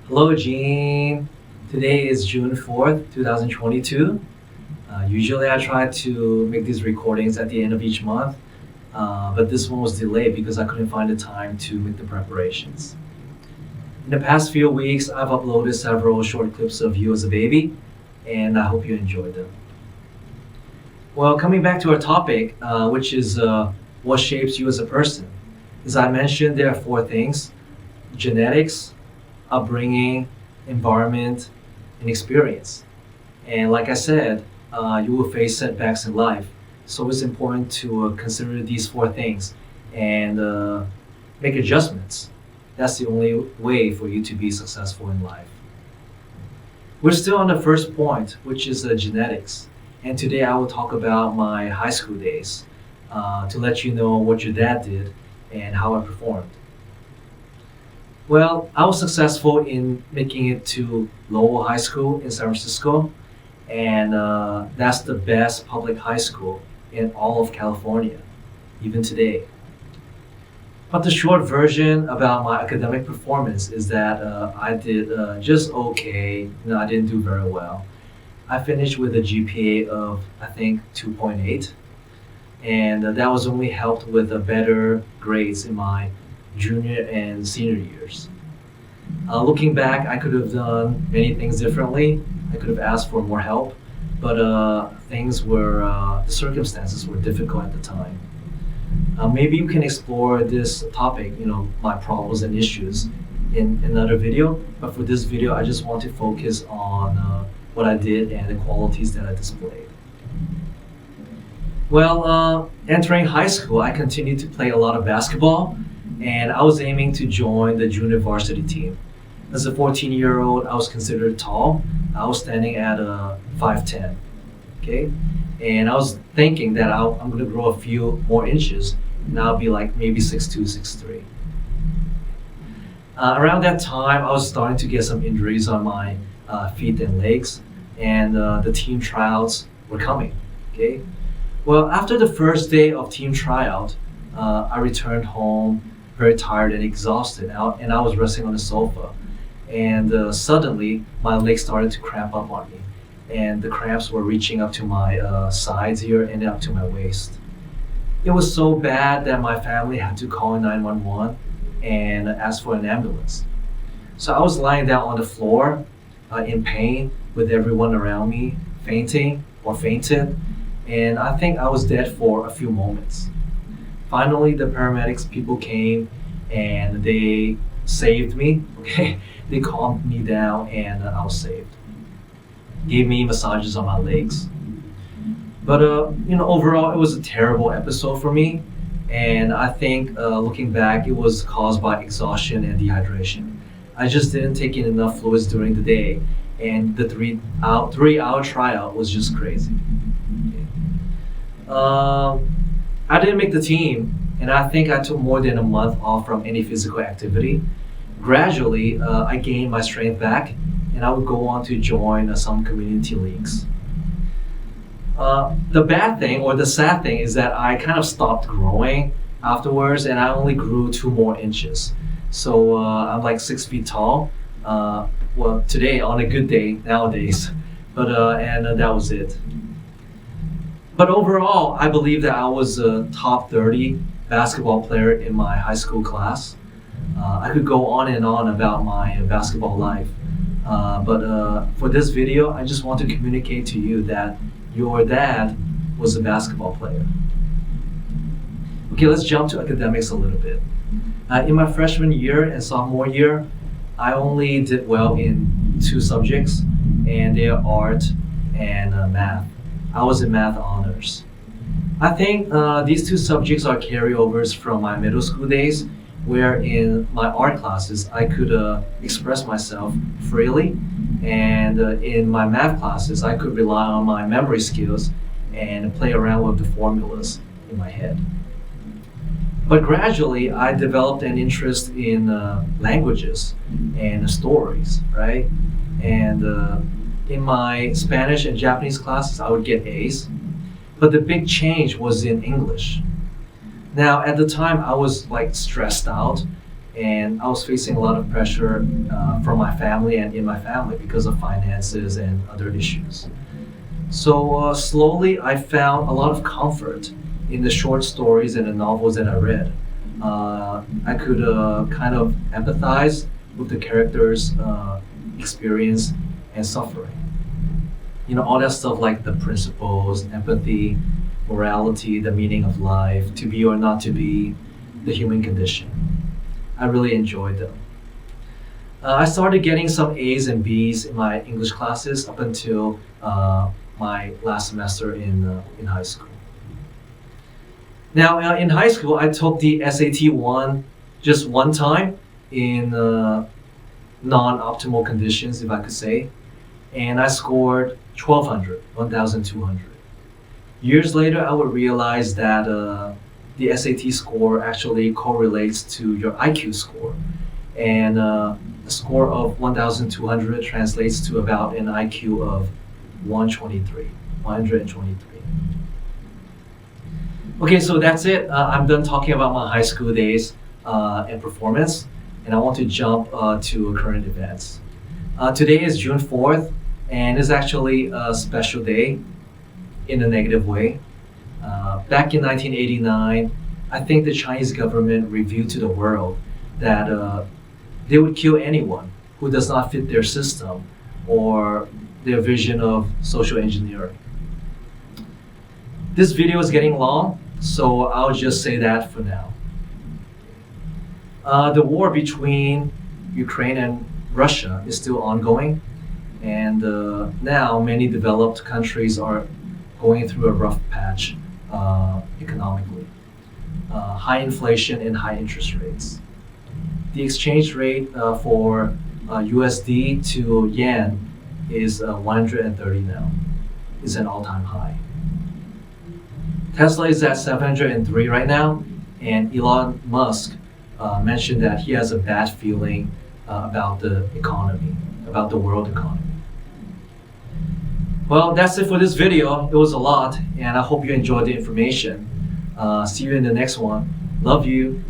Hello, Gene. Today is June 4th, 2022. Usually I try to make these recordings at the end of each month, but this one was delayed because I couldn't find the time to make the preparations. In the past few weeks, I've uploaded several short clips of you as a baby, and I hope you enjoyed them. Well, coming back to our topic, which is what shapes you as a person. As I mentioned, there are four things: genetics, upbringing, environment, and experience. And like I said, you will face setbacks in life. So it's important to consider these four things and make adjustments. That's the only way for you to be successful in life. We're still on the first point, which is genetics. And today I will talk about my high school days to let you know what your dad did and how I performed. Well, I was successful in making it to Lowell High School in San Francisco, and that's the best public high school in all of California, even today. But the short version about my academic performance is that I did just okay. I didn't do very well. I finished with a GPA of, I think, 2.8, and that was only helped with better grades in my junior and senior years. Looking back, I could have done many things differently. I could have asked for more help, but the circumstances were difficult at the time. Maybe you can explore this topic, my problems and issues in another video, but for this video, I just want to focus on what I did and the qualities that I displayed. Well, entering high school, I continued to play a lot of basketball, and I was aiming to join the junior varsity team. As a 14-year-old, I was considered tall. I was standing at 5'10", okay? And I was thinking that I'm gonna grow a few more inches, and I'll be like maybe 6'2", 6'3". Around that time, I was starting to get some injuries on my feet and legs, and the team tryouts were coming, okay? Well, after the first day of team tryout, I returned home very tired and exhausted, and I was resting on the sofa. And suddenly, my legs started to cramp up on me, and the cramps were reaching up to my sides here and up to my waist. It was so bad that my family had to call 911 and ask for an ambulance. So I was lying down on the floor in pain with everyone around me fainting or fainted, and I think I was dead for a few moments. Finally, the paramedics people came and they saved me, okay? They calmed me down and I was saved. Gave me massages on my legs. But, overall, it was a terrible episode for me. And I think looking back, it was caused by exhaustion and dehydration. I just didn't take in enough fluids during the day. And the three-hour tryout was just crazy. Okay. I didn't make the team, and I think I took more than a month off from any physical activity. Gradually, I gained my strength back, and I would go on to join some community leagues. The bad thing, or the sad thing, is that I kind of stopped growing afterwards, and I only grew 2 more inches. So I'm like 6 feet tall. Well, today, on a good day, nowadays. But that was it. But overall, I believe that I was a top 30 basketball player in my high school class. I could go on and on about my basketball life. But for this video, I just want to communicate to you that your dad was a basketball player. Okay, let's jump to academics a little bit. In my freshman year and sophomore year, I only did well in 2 subjects, and they are art and math. I was in math honors. I think these 2 subjects are carryovers from my middle school days, where in my art classes I could express myself freely, and in my math classes I could rely on my memory skills and play around with the formulas in my head. But gradually I developed an interest in languages and stories, right? And in my Spanish and Japanese classes, I would get A's. But the big change was in English. Now, at the time, I was like stressed out and I was facing a lot of pressure from my family and in my family because of finances and other issues. So slowly, I found a lot of comfort in the short stories and the novels that I read. I could kind of empathize with the characters' experience and suffering. All that stuff like the principles, empathy, morality, the meaning of life, to be or not to be, the human condition. I really enjoyed them. I started getting some A's and B's in my English classes up until my last semester in high school. Now, in high school, I took the SAT one just one time in non-optimal conditions, if I could say, and I scored 1200, 1200. Years later, I would realize that the SAT score actually correlates to your IQ score, and a score of 1200 translates to about an IQ of 123. Okay, so that's it. I'm done talking about my high school days and performance, and I want to jump to current events. Today is June 4th, and it's actually a special day in a negative way. Back in 1989, I think the Chinese government revealed to the world that they would kill anyone who does not fit their system or their vision of social engineering. This video is getting long, so I'll just say that for now. The war between Ukraine and Russia is still ongoing, and now many developed countries are going through a rough patch economically. High inflation and high interest rates. The exchange rate for USD to yen is 130 now. It's an all-time high. Tesla is at 703 right now, and Elon Musk mentioned that he has a bad feeling about the economy, about the world economy. Well, that's it for this video. It was a lot, and I hope you enjoyed the information. See you in the next one. Love you.